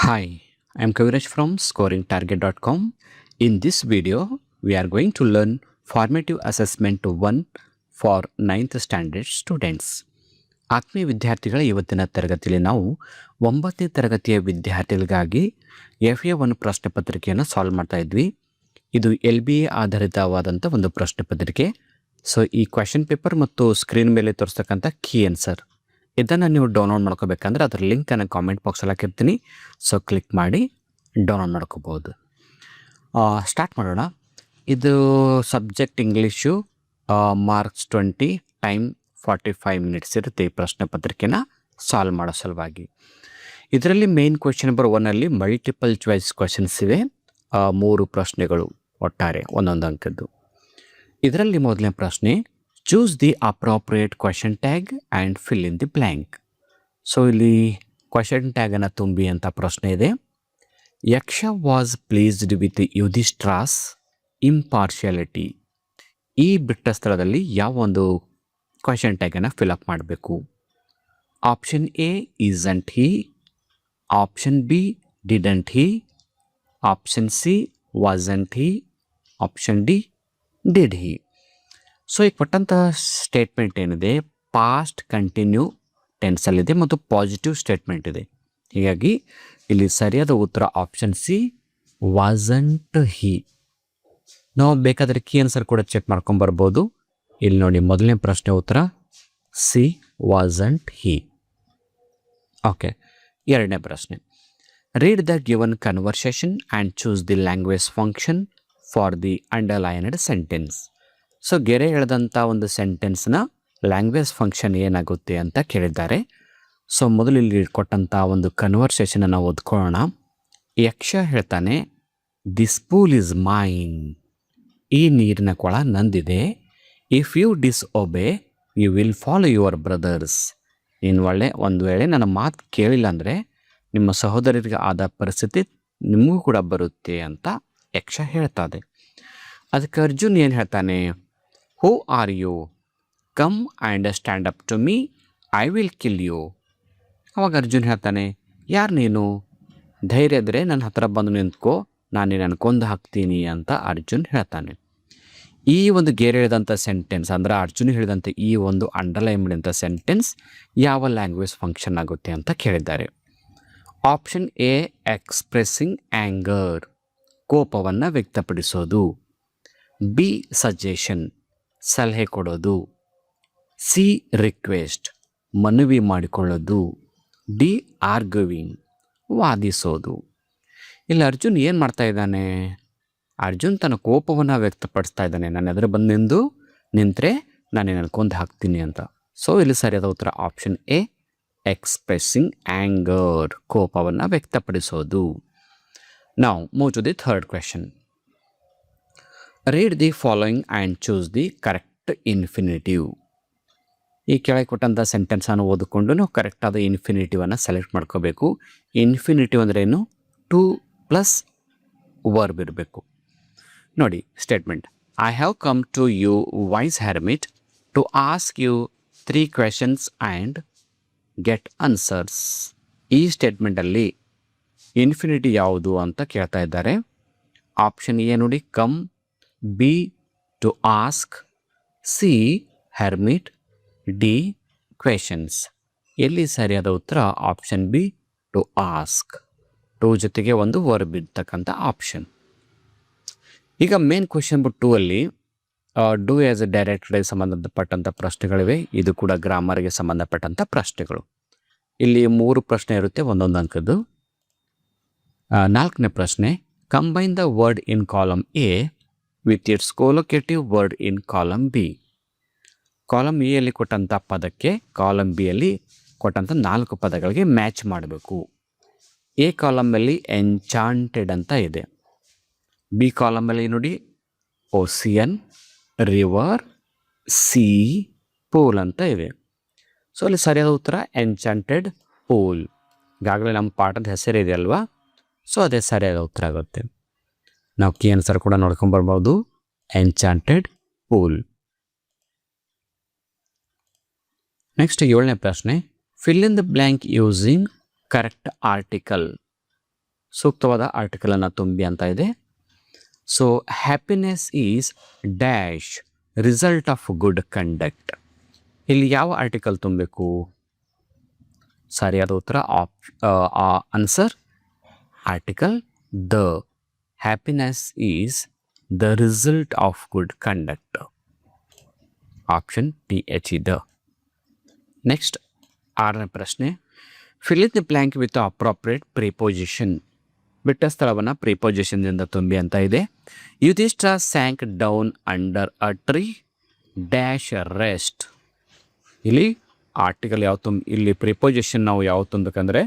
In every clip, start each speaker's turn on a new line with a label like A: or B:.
A: Hi, I'm Kaviraj from scoringtarget.com. In this video, we are going to learn Formative Assessment 1 for 9th Standard Students. ಆತ್ಮೀಯ ವಿದ್ಯಾರ್ಥಿಗಳ ಇವತ್ತಿನ ತರಗತಿಯಲ್ಲಿ ನಾವು 9ನೇ ತರಗತಿಯ ವಿದ್ಯಾರ್ಥಿಗಳಿಗಾಗಿ FA1 ಪ್ರಶ್ನೆ ಪತ್ರಿಕೆಯನ್ನು ಸಾಲ್ವ್ ಮಾಡ್ತಾ ಇದ್ವಿ. ಇದು LBA ಆಧಾರಿತವಾದಂಥ ಒಂದು ಪ್ರಶ್ನೆ ಪತ್ರಿಕೆ. ಸೊ ಈ ಕ್ವೆಶನ್ ಪೇಪರ್ ಮತ್ತು ಸ್ಕ್ರೀನ್ ಮೇಲೆ ತೋರಿಸ್ತಕ್ಕಂಥ ಕೀ ಆನ್ಸರ್ ಇದನ್ನು ನೀವು ಡೌನ್ಲೋಡ್ ಮಾಡ್ಕೋಬೇಕಂದ್ರೆ ಅದರ ಲಿಂಕನ್ನು ಕಾಮೆಂಟ್ ಬಾಕ್ಸಲ್ಲಿ ಹಾಕಿರ್ತೀನಿ. ಸೊ ಕ್ಲಿಕ್ ಮಾಡಿ ಡೌನ್ಲೋಡ್ ಮಾಡ್ಕೋಬೋದು. ಸ್ಟಾರ್ಟ್ ಮಾಡೋಣ. ಇದು subject English, marks 20, time 45 minutes ಇರುತ್ತೆ ಈ ಪ್ರಶ್ನೆ ಪತ್ರಿಕೆನ ಸಾಲ್ವ್ ಮಾಡೋ ಸಲುವಾಗಿ. ಇದರಲ್ಲಿ ಮೇನ್ ಕ್ವೆಶ್ಚನ್ ನಂಬರ್ 1ಅಲ್ಲಿ ಮಲ್ಟಿಪಲ್ ಚಾಯ್ಸ್ ಕ್ವೆಶನ್ಸ್ ಇವೆ. 3 ಪ್ರಶ್ನೆಗಳು ಒಟ್ಟಾರೆ ಒಂದೊಂದು ಅಂಕದ್ದು. ಇದರಲ್ಲಿ ಮೊದಲನೇ ಪ್ರಶ್ನೆ, choose the appropriate question tag and fill in the blank. So ಇಲ್ಲಿ ಕ್ವೆಶನ್ ಟ್ಯಾಗನ್ನು ತುಂಬಿ ಅಂತ ಪ್ರಶ್ನೆ ಇದೆ. ಯಕ್ಷ ವಾಸ್ ಪ್ಲೀಸ್ಡ್ ವಿತ್ ಯುಧಿಷ್ಠಿರಾಸ್ ಇಂಪಾರ್ಶಿಯಾಲಿಟಿ. ಈ ಬಿಟ್ಟ ಸ್ಥಳದಲ್ಲಿ ಯಾವ ಒಂದು ಕ್ವೆಶನ್ ಟ್ಯಾಗನ್ನು ಫಿಲಪ್ ಮಾಡಬೇಕು? Option A isn't he, option B didn't he, option C wasn't he, option D did he. So ಈ ಕೊಟ್ಟಂಥ ಸ್ಟೇಟ್ಮೆಂಟ್ ಏನಿದೆ ಪಾಸ್ಟ್ ಕಂಟಿನ್ಯೂ ಟೆನ್ಸಲ್ಲಿದೆ ಮತ್ತು ಪಾಸಿಟಿವ್ ಸ್ಟೇಟ್ಮೆಂಟ್ ಇದೆ. ಹೀಗಾಗಿ ಇಲ್ಲಿ ಸರಿಯಾದ ಉತ್ತರ ಆಪ್ಷನ್ ಸಿ ವಾಸಂಟ್ ಹಿ. ನಾವು ಬೇಕಾದರೆ ಕೀ ಆನ್ಸರ್ ಕೂಡ ಚೆಕ್ ಮಾಡ್ಕೊಂಬರ್ಬೋದು. ಇಲ್ಲಿ ನೋಡಿ, ಮೊದಲನೇ ಪ್ರಶ್ನೆ ಉತ್ತರ ಸಿ ವಾಸಂಟ್ ಹಿ. ಓಕೆ, ಎರಡನೇ ಪ್ರಶ್ನೆ, read the given conversation and choose the language function for the underlined sentence. So ಗೆರೆ ಎಳೆದಂಥ ಒಂದು ಸೆಂಟೆನ್ಸ್ನ ಲ್ಯಾಂಗ್ವೇಜ್ ಫಂಕ್ಷನ್ ಏನಾಗುತ್ತೆ ಅಂತ ಕೇಳಿದ್ದಾರೆ. ಸೊ ಮೊದಲು ಇಲ್ಲಿ ಕೊಟ್ಟಂಥ ಒಂದು ಕನ್ವರ್ಸೇಷನ್ನ ನಾವು ಓದ್ಕೊಳ್ಳೋಣ. ಯಕ್ಷ ಹೇಳ್ತಾನೆ, ದಿಸ್ ಪೂಲ್ ಈಸ್ ಮೈನ್. ಈ ನೀರಿನ ಕೊಳ ನಂದಿದೆ. If you disobey you will follow your brothers. ಒಂದು ವೇಳೆ ನನ್ನ ಮಾತು ಕೇಳಿಲ್ಲ ಅಂದರೆ ನಿಮ್ಮ ಸಹೋದರರಿಗೆ ಆದ ಪರಿಸ್ಥಿತಿ ನಿಮಗೂ ಕೂಡ ಬರುತ್ತೆ ಅಂತ ಯಕ್ಷ ಹೇಳ್ತಾದೆ. ಅದಕ್ಕೆ ಅರ್ಜುನ್ ಏನು ಹೇಳ್ತಾನೆ? Who are you? Come and stand up to me, I will kill you. ಅವಾಗ ಅರ್ಜುನ್ ಹೇಳ್ತಾನೆ, ಯಾರು ನೀನು? ಧೈರ್ಯ ಇದ್ದರೆ ನನ್ನ ಹತ್ರ ಬಂದು ನಿಂತ್ಕೋ, ನಾನು ನಿನ್ನನ್ನು ಕೊಂದು ಹಾಕ್ತೀನಿ ಅಂತ ಅರ್ಜುನ್ ಹೇಳ್ತಾನೆ. ಈ ಒಂದು ಗೆರೆ ಹೇಳಿದಂಥ ಸೆಂಟೆನ್ಸ್ ಅಂದರೆ ಅರ್ಜುನ್ ಹೇಳಿದಂಥ ಈ ಒಂದು ಅಂಡರ್ಲೈನ್ ಮಾಡಿದಂಥ ಸೆಂಟೆನ್ಸ್ ಯಾವ ಲ್ಯಾಂಗ್ವೇಜ್ ಫಂಕ್ಷನ್ ಆಗುತ್ತೆ ಅಂತ ಕೇಳಿದ್ದಾರೆ. ಆಪ್ಷನ್ ಎ ಎಕ್ಸ್ಪ್ರೆಸ್ಸಿಂಗ್ ಆ್ಯಂಗರ್, ಕೋಪವನ್ನು ವ್ಯಕ್ತಪಡಿಸೋದು. ಬಿ ಸಜೆಷನ್, ಸಲಹೆ ಕೊಡೋದು. ಸಿ ರಿಕ್ವೆಸ್ಟ್, ಮನವಿ ಮಾಡಿಕೊಳ್ಳೋದು. ಡಿ ಆರ್ಗ್ಯುವಿಂಗ್, ವಾದಿಸೋದು. ಇಲ್ಲಿ ಅರ್ಜುನ್ ಏನು ಮಾಡ್ತಾ ಇದ್ದಾನೆ? ಅರ್ಜುನ್ ತನ್ನ ಕೋಪವನ್ನು ವ್ಯಕ್ತಪಡಿಸ್ತಾ ಇದ್ದಾನೆ. ನಾನು ಎದುರು ಬಂದು ನಿಂತರೆ ನಾನು ನಿನ್ನನ್ನು ಕೊಂದು ಹಾಕ್ತೀನಿ ಅಂತ. ಸೊ ಇಲ್ಲಿ ಸರಿಯಾದ ಉತ್ತರ ಆಪ್ಷನ್ ಎ ಎಕ್ಸ್ಪ್ರೆಸ್ಸಿಂಗ್ ಆ್ಯಂಗರ್, ಕೋಪವನ್ನು ವ್ಯಕ್ತಪಡಿಸೋದು. ನಾವು move to the third question. Read the following and choose the correct infinitive. ಈ ಕೆಳಗೆ ಕೊಟ್ಟಂಥ ಸೆಂಟೆನ್ಸನ್ನು ಓದಿಕೊಂಡು ನಾವು ಕರೆಕ್ಟಾದ ಇನ್ಫಿನಿಟಿವನ್ನು ಸೆಲೆಕ್ಟ್ ಮಾಡ್ಕೋಬೇಕು. ಇನ್ಫಿನಿಟಿವ್ ಅಂದರೆ ಏನು? 2+ ವರ್ಬ್ ಇರಬೇಕು. ನೋಡಿ ಸ್ಟೇಟ್ಮೆಂಟ್, I have come to you wise hermit to ask you 3 questions and get answers. ಈ ಸ್ಟೇಟ್ಮೆಂಟಲ್ಲಿ ಇನ್ಫಿನಿಟಿ ಯಾವುದು ಅಂತ ಕೇಳ್ತಾ ಇದ್ದಾರೆ. ಆಪ್ಷನ್ ಎ ನೋಡಿ, come. B to ask. C hermit. D questions. ಎಲ್ಲಿ ಸರಿಯಾದ ಉತ್ತರ option B to ask. To ಜೊತೆಗೆ ಒಂದು ವರ್ಬ್ ಇರ್ತಕ್ಕಂಥ ಆಪ್ಷನ್. ಈಗ ಮೇನ್ ಕ್ವೆಶನ್ ನಂಬರ್ 2ಅಲ್ಲಿ ಡೂ ಆ್ಯಸ್ ಎ ಡೈರೆಕ್ಟರ್ಗೆ ಸಂಬಂಧಪಟ್ಟಂಥ ಪ್ರಶ್ನೆಗಳಿವೆ. ಇದು ಕೂಡ ಗ್ರಾಮರ್ಗೆ ಸಂಬಂಧಪಟ್ಟಂಥ ಪ್ರಶ್ನೆಗಳು. ಇಲ್ಲಿ 3 ಪ್ರಶ್ನೆ ಇರುತ್ತೆ, ಒಂದೊಂದು ಅಂಕದ್ದು. 4ನೇ ಪ್ರಶ್ನೆ, combine the word in column A with its collocative word in column B. Column A ಯಲ್ಲಿ ಕೊಟ್ಟಂಥ ಪದಕ್ಕೆ ಕಾಲಮ್ ಬಿ ಯಲ್ಲಿ ಕೊಟ್ಟಂಥ 4 ಪದಗಳಿಗೆ ಮ್ಯಾಚ್ ಮಾಡಬೇಕು. ಎ ಕಾಲಮಲ್ಲಿ ಎನ್ಚಾಂಟೆಡ್ ಅಂತ ಇದೆ. ಬಿ ಕಾಲಮಲ್ಲಿ ನೋಡಿ ಓಸಿಯನ್, ರಿವರ್, ಸಿ, ಪೂಲ್ ಅಂತ ಇದೆ. ಸೊ ಅಲ್ಲಿ ಸರಿಯಾದ ಉತ್ತರ ಎನ್ಚಾಂಟೆಡ್ ಪೂಲ್. ಈಗಾಗಲೇ ನಮ್ಮ ಪಾಠದ ಹೆಸರಿದೆ ಅಲ್ವಾ? ಸೊ ಅದೇ ಸರಿಯಾದ ಉತ್ತರ ಆಗುತ್ತೆ. ನಾವು ಕೀ ಆನ್ಸರ್ ಕೂಡ ನೋಡ್ಕೊಂಬರ್ಬೋದು, ಎನ್ಚಾಂಟೆಡ್ ಪೂಲ್. ನೆಕ್ಸ್ಟ್ 7ನೇ ಪ್ರಶ್ನೆ, fill in the blank using correct article. ಸೂಕ್ತವಾದ ಆರ್ಟಿಕಲನ್ನು ತುಂಬಿ ಅಂತ ಇದೆ. So happiness is dash result of good conduct. ಇಲ್ಲಿ ಯಾವ ಆರ್ಟಿಕಲ್ ತುಂಬಬೇಕು? ಸರಿಯಾದ ಉತ್ತರ answer article the. Happiness is the result of good conduct. Option T H the. Next 6ನೇ ಪ್ರಶ್ನೆ, fill in the blank with appropriate preposition. ಬಿಟ್ಟ ಸ್ಥಳವನ್ನು ಪ್ರಿಪೋಸಿಷನ್ನಿಂದ ತುಂಬಿ ಅಂತ ಇದೆ. Yudhishthira sank down under a tree dash rest. ಇಲ್ಲಿ ಆರ್ಟಿಕಲ್ ಯಾವ ಇಲ್ಲಿ ಪ್ರಿಪೋಸಿಷನ್ ನಾವು ಯಾವ ತುಂಬಬೇಕಂದ್ರೆ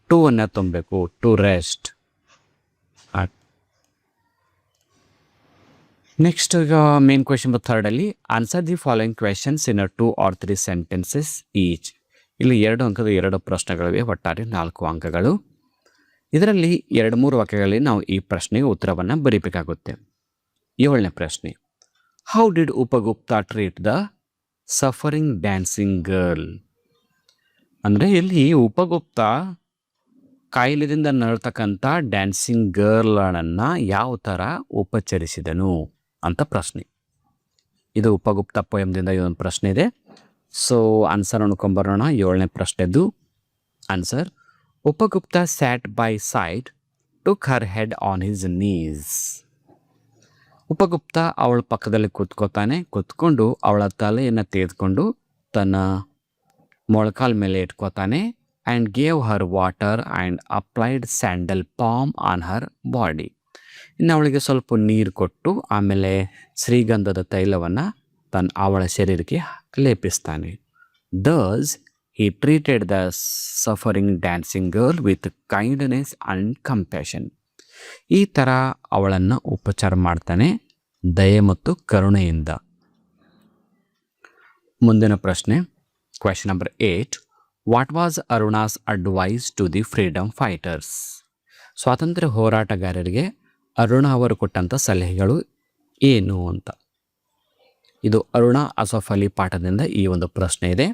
A: ಟು ಅನ್ನು ತುಂಬಬೇಕು, ಟು ರೆಸ್ಟ್. ನೆಕ್ಸ್ಟ್ ಈಗ ಮೇನ್ ಕ್ವೆಶನ್ 3ರಲ್ಲಿ answer the following questions in 2 or 3 sentences each. ಇಲ್ಲಿ 2 ಅಂಕದ 2 ಪ್ರಶ್ನೆಗಳಿವೆ, ಒಟ್ಟಾರೆ 4 ಅಂಕಗಳು. ಇದರಲ್ಲಿ 2-3 ವಾಕ್ಯಗಳಲ್ಲಿ ನಾವು ಈ ಪ್ರಶ್ನೆಗೆ ಉತ್ತರವನ್ನು ಬರೀಬೇಕಾಗುತ್ತೆ. 7ನೇ ಪ್ರಶ್ನೆ, how did Upagupta treat the suffering dancing girl. ಅಂದರೆ ಇಲ್ಲಿ ಉಪಗುಪ್ತ ಕಾಯಿಲೆದಿಂದ ನರಳ್ತಕ್ಕಂಥ ಡ್ಯಾನ್ಸಿಂಗ್ ಗರ್ಲನ್ನು ಯಾವ ಥರ ಉಪಚರಿಸಿದನು ಅಂತ ಪ್ರಶ್ನೆ. ಇದು ಉಪಗುಪ್ತ ಪೋಯಮ್ದಿಂದ ಇದೊಂದು ಪ್ರಶ್ನೆ ಇದೆ. ಸೊ ಆನ್ಸರ್ ಅನ್ಕೊಂಬರೋಣ. 7ನೇ ಪ್ರಶ್ನೆದು answer, Upagupta sat by side took her head on his knees. Upagupta ಅವಳ ಪಕ್ಕದಲ್ಲಿ ಕೂತ್ಕೊಂಡು ಅವಳ ತಲೆಯನ್ನು ತೆಗೆದುಕೊಂಡು ತನ್ನ ಮೊಳಕಾಲ ಮೇಲೆ ಇಟ್ಕೋತಾನೆ. And gave her water and applied sandal palm on her body. ಇನ್ನು ಅವಳಿಗೆ ಸ್ವಲ್ಪ ನೀರು ಕೊಟ್ಟು ಆಮೇಲೆ ಶ್ರೀಗಂಧದ ತೈಲವನ್ನು ಅವಳ ಶರೀರಕ್ಕೆ ಲೇಪಿಸ್ತಾನೆ. ದಸ್ he treated the suffering dancing girl with kindness and compassion. ಈ ಥರ ಅವಳನ್ನು ಉಪಚಾರ ಮಾಡ್ತಾನೆ ದಯೆ ಮತ್ತು ಕರುಣೆಯಿಂದ. ಮುಂದಿನ ಪ್ರಶ್ನೆ, question number 8, what was Aruna's advice to the freedom fighters. ಸ್ವಾತಂತ್ರ್ಯ ಹೋರಾಟಗಾರರಿಗೆ ಅರುಣ ಅವರು ಕೊಟ್ಟಂಥ ಸಲಹೆಗಳು ಏನು ಅಂತ. ಇದು ಅರುಣಾ ಅಸಫ್ ಅಲಿ ಪಾಠದಿಂದ ಈ ಒಂದು ಪ್ರಶ್ನೆ ಇದೆ.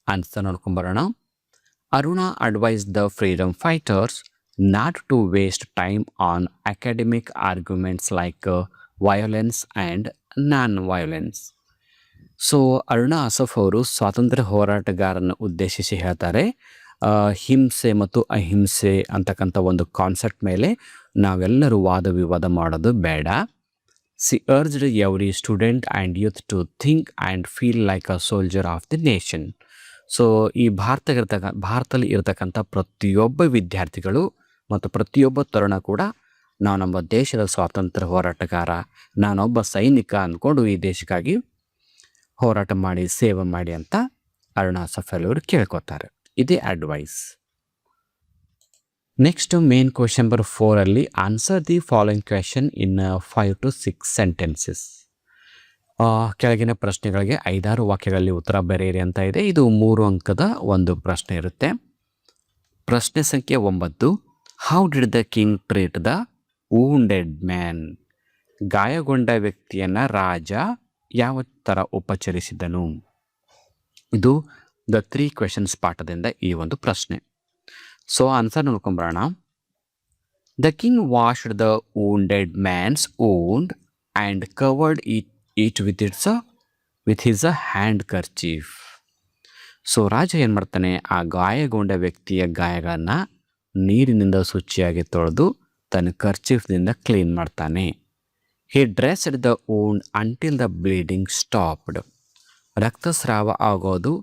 A: ಆನ್ಸರ್ ನೋಡ್ಕೊಂಬರೋಣ. Aruna advise the freedom fighters not to waste time on academic arguments like violence and non violence. So Aruna Asaf ಅವರು ಸ್ವಾತಂತ್ರ್ಯ ಹೋರಾಟಗಾರನ ಉದ್ದೇಶಿಸಿ ಹೇಳ್ತಾರೆ, ಹಿಂಸೆ ಮತ್ತು ಅಹಿಂಸೆ ಅಂತಕ್ಕಂಥ ಒಂದು ಕಾನ್ಸೆಪ್ಟ್ ಮೇಲೆ ನಾವೆಲ್ಲರೂ ವಾದ ವಿವಾದ ಮಾಡೋದು ಬೇಡ. She urged every student and youth to think and feel like a soldier of the nation. So ಈ ಭಾರತದಲ್ಲಿ ಇರತಕ್ಕಂಥ ಪ್ರತಿಯೊಬ್ಬ ವಿದ್ಯಾರ್ಥಿಗಳು ಮತ್ತು ಪ್ರತಿಯೊಬ್ಬ ತರುಣ ಕೂಡ ನಾವು ನಮ್ಮ ದೇಶದ ಸ್ವಾತಂತ್ರ್ಯ ಹೋರಾಟಗಾರ, ನಾನೊಬ್ಬ ಸೈನಿಕ ಅಂದ್ಕೊಂಡು ಈ ದೇಶಕ್ಕಾಗಿ ಹೋರಾಟ ಮಾಡಿ ಸೇವೆ ಮಾಡಿ ಅಂತ ಅರುಣಾ ಅಸಫ್ ಅಲಿ ಅವರು ಕೇಳ್ಕೊತಾರೆ. ಇದೇ advice. Next main question number 4ಅಲ್ಲಿ answer the following question in 5 to 6 sentences. ಕೆಳಗಿನ ಪ್ರಶ್ನೆಗಳಿಗೆ 5-6 ವಾಕ್ಯಗಳಲ್ಲಿ ಉತ್ತರ ಬರೆಯಿರಿ ಅಂತ ಇದೆ. ಇದು 3 ಅಂಕದ ಒಂದು ಪ್ರಶ್ನೆ ಇರುತ್ತೆ. ಪ್ರಶ್ನೆ ಸಂಖ್ಯೆ 9, how did the king treat the wounded man. ಗಾಯಗೊಂಡ ವ್ಯಕ್ತಿಯನ್ನು ರಾಜ ಯಾವ ಥರ ಉಪಚರಿಸಿದನು. ಇದು ದ 3 ಕ್ವೆಶನ್ಸ್ ಪಾಠದಿಂದ ಈ ಒಂದು ಪ್ರಶ್ನೆ. ಸೊ ಆನ್ಸರ್ ನೋಡ್ಕೊಂಬರೋಣ. The king washed the wounded man's wound and covered it with his handkerchief. So ರಾಜ ಏನು ಮಾಡ್ತಾನೆ, ಆ ಗಾಯಗೊಂಡ ವ್ಯಕ್ತಿಯ ಗಾಯಗಳನ್ನು ನೀರಿನಿಂದ ಶುಚಿಯಾಗಿ ತೊಳೆದು ತನ್ನ ಕರ್ಚೀಫ್ದಿಂದ ಕ್ಲೀನ್ ಮಾಡ್ತಾನೆ. He dressed the wound until the bleeding stopped. ರಕ್ತಸ್ರಾವ ಆಗೋದು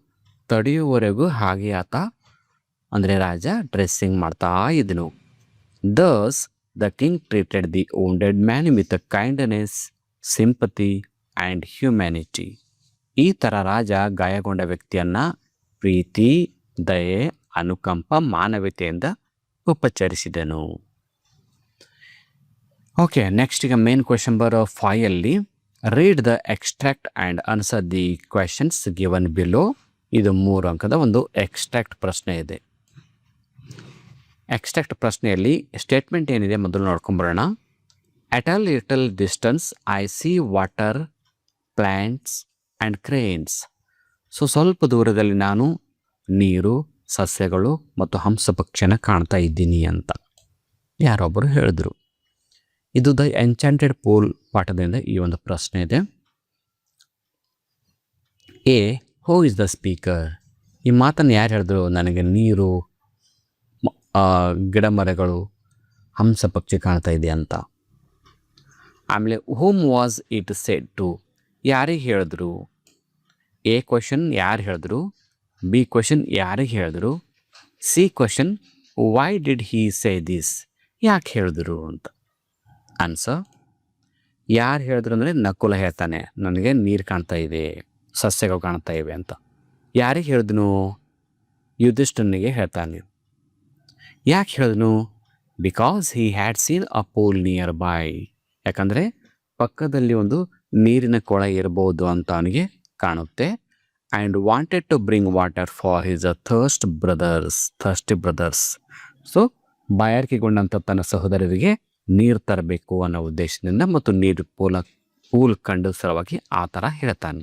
A: ತಡೆಯುವವರೆಗೂ ಹಾಗೆ ಆತ ಅಂದರೆ ರಾಜ ಡ್ರೆಸ್ಸಿಂಗ್ ಮಾಡ್ತಾ ಇದ್ದನು. Thus the king treated the wounded man with kindness, sympathy and humanity. ಈ ಥರ ರಾಜ ಗಾಯಗೊಂಡ ವ್ಯಕ್ತಿಯನ್ನು ಪ್ರೀತಿ, ದಯೆ, ಅನುಕಂಪ, ಮಾನವೀಯತೆಯಿಂದ ಉಪಚರಿಸಿದನು. ಓಕೆ, ನೆಕ್ಸ್ಟ್ ಈಗ ಮೇನ್ ಕ್ವೆಶನ್ ನಂಬರ್ 5ಅಲ್ಲಿ read the extract and answer the questions given below. ಇದು 3 ಅಂಕದ ಒಂದು ಎಕ್ಸ್ಟ್ರಾಕ್ಟ್ ಪ್ರಶ್ನೆ ಇದೆ. ಎಕ್ಸ್ಟ್ರಾಕ್ಟ್ ಪ್ರಶ್ನೆಯಲ್ಲಿ ಸ್ಟೇಟ್ಮೆಂಟ್ ಏನಿದೆ ಮೊದಲು ನೋಡ್ಕೊಂಬರೋಣ. At a little distance I see water, plants and cranes. So ಸ್ವಲ್ಪ ದೂರದಲ್ಲಿ ನಾನು ನೀರು, ಸಸ್ಯಗಳು ಮತ್ತು ಹಂಸಪಕ್ಷಿಯನ್ನು ಕಾಣ್ತಾ ಇದ್ದೀನಿ ಅಂತ. ಯಾರೊಬ್ಬರು ಹೇಳಿದ್ರು. ಇದು ದ ಎನ್ಚಾಂಟೆಡ್ ಪೂಲ್ ಪಾಠದಿಂದ ಈ ಒಂದು ಪ್ರಶ್ನೆ ಇದೆ. A, who is the speaker? ಈ ಮಾತನ್ನು ಯಾರು ಹೇಳಿದ್ರು? ನನಗೆ ನೀರು, ಗಿಡ ಮರಗಳು, ಹಂಸ ಪಕ್ಷಿ ಕಾಣ್ತಾ ಇದೆ ಅಂತ. ಆಮೇಲೆ ಹೂಮ್ ವಾಸ್ ಇಟ್ ಸೆಡ್ ಟು? ಯಾರಿಗೆ ಹೇಳಿದ್ರು? ಎ ಕ್ವಶನ್ ಯಾರು ಹೇಳಿದ್ರು, ಬಿ ಕ್ವಶನ್ ಯಾರಿಗೆ ಹೇಳಿದ್ರು, C question why did Hi say this? ಯಾಕೆ ಹೇಳಿದ್ರು ಅಂತ. ಆನ್ಸರ್, ಯಾರು ಹೇಳಿದ್ರು ಅಂದರೆ ನಕುಲ ಹೇಳ್ತಾನೆ, ನನಗೆ ನೀರು ಕಾಣ್ತಾ ಇದೆ, ಸಸ್ಯಗಳು ಕಾಣ್ತಾ ಇವೆ ಅಂತ. ಯಾರಿಗೆ ಹೇಳಿದ್ನು? ಯುಧಿಷ್ಠನಿಗೆ ಹೇಳ್ತಾನೆ. ಯಾಕೆ ಹೇಳಿದ್ನು? Because he had seen a pool near by. ಯಾಕಂದರೆ ಪಕ್ಕದಲ್ಲಿ ಒಂದು ನೀರಿನ ಕೊಳ ಇರ್ಬೋದು ಅಂತ ಅವನಿಗೆ ಕಾಣುತ್ತೆ. And wanted to bring water for his thirsty brothers. So ಬಾಯಾರಿಕೆಗೊಂಡಂಥ ತನ್ನ ಸಹೋದರರಿಗೆ ನೀರು ತರಬೇಕು ಅನ್ನೋ ಉದ್ದೇಶದಿಂದ ಮತ್ತು ನೀರು ಪೂಲ್ ಕಂಡು ಸಲುವಾಗಿ ಆ ಥರ ಹೇಳ್ತಾನೆ.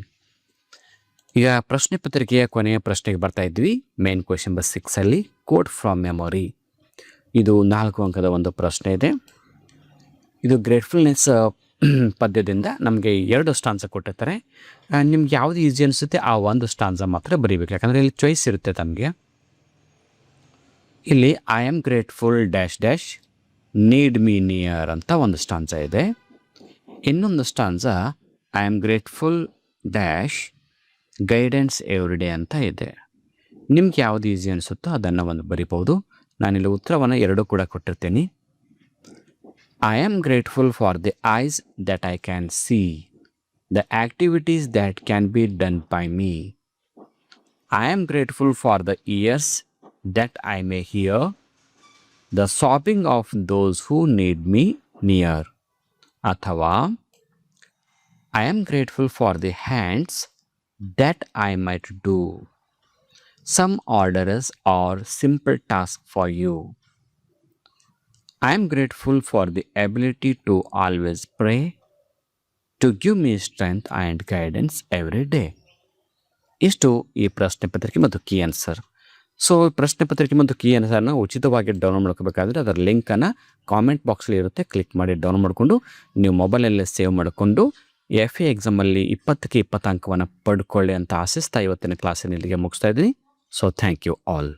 A: ಈಗ ಪ್ರಶ್ನೆ ಪತ್ರಿಕೆಯ ಕೊನೆಯ ಪ್ರಶ್ನೆಗೆ ಬರ್ತಾ ಇದ್ವಿ. Main question number 6 quote from memory. ಇದು 4 ಅಂಕದ ಒಂದು ಪ್ರಶ್ನೆ ಇದೆ. ಇದು ಗ್ರೇಟ್ಫುಲ್ನೆಸ್ ಪದ್ಯದಿಂದ ನಮಗೆ 2 ಸ್ಟಾನ್ಸ ಕೊಟ್ಟಿರ್ತಾರೆ. ನಿಮ್ಗೆ ಯಾವುದು ಈಸಿ ಅನಿಸುತ್ತೆ ಆ ಒಂದು ಸ್ಟಾನ್ಸ ಮಾತ್ರ ಬರೀಬೇಕು, ಯಾಕಂದರೆ ಇಲ್ಲಿ ಚಾಯ್ಸ್ ಇರುತ್ತೆ ತಮಗೆ. ಇಲ್ಲಿ I am grateful dash dash need me near ಅಂತ ಒಂದು ಸ್ಟಾನ್ಸ ಇದೆ. ಇನ್ನೊಂದು stanza I am grateful dash guidance every day ಅಂತ ಇದೆ. ನಿಮ್ಗೆ ಯಾವುದು ಈಸಿ ಅನಿಸುತ್ತೋ ಅದನ್ನು ಒಂದು ಬರಿಬೋದು. ನಾನಿಲ್ಲಿ ಉತ್ತರವನ್ನು 2 ಕೂಡ ಕೊಟ್ಟಿರ್ತೀನಿ. I am grateful for the eyes that I can see, the activities that can be done by me. I am grateful for the ears that I may hear, the sobbing of those who need me near. ಅಥವಾ I am grateful for the hands that I might do some orderous or simple task for you. I am grateful for the ability to always pray, to give me strength and guidance every day. ಇಷ್ಟು ಈ ಪ್ರಶ್ನೆ ಪತ್ರಿಕೆ ಮತ್ತು key answer. So ಪ್ರಶ್ನೆ ಪತ್ರಿಕೆ ಮತ್ತು key ಆನ್ಸರ್ನ ಉಚಿತವಾಗಿ download ಮಾಡ್ಕೋಬೇಕಾದ್ರೆ ಅದರ ಲಿಂಕನ್ನು ಕಾಮೆಂಟ್ ಬಾಕ್ಸಲ್ಲಿ ಇರುತ್ತೆ, ಕ್ಲಿಕ್ ಮಾಡಿ ಡೌನ್ಲೋಡ್ ಮಾಡಿಕೊಂಡು ನೀವು ಮೊಬೈಲಲ್ಲೇ ಸೇವ್ ಮಾಡಿಕೊಂಡು FA ಎಕ್ಸಾಮಲ್ಲಿ 20ಕ್ಕೆ 20 ಅಂಕವನ್ನು ಪಡ್ಕೊಳ್ಳಿ ಅಂತ ಆಶಿಸ್ತಾ ಇವತ್ತಿನ ಕ್ಲಾಸಿನ ಇಲ್ಲಿಗೆ ಮುಗಿಸ್ತಾ ಇದ್ದೀನಿ. So thank you all.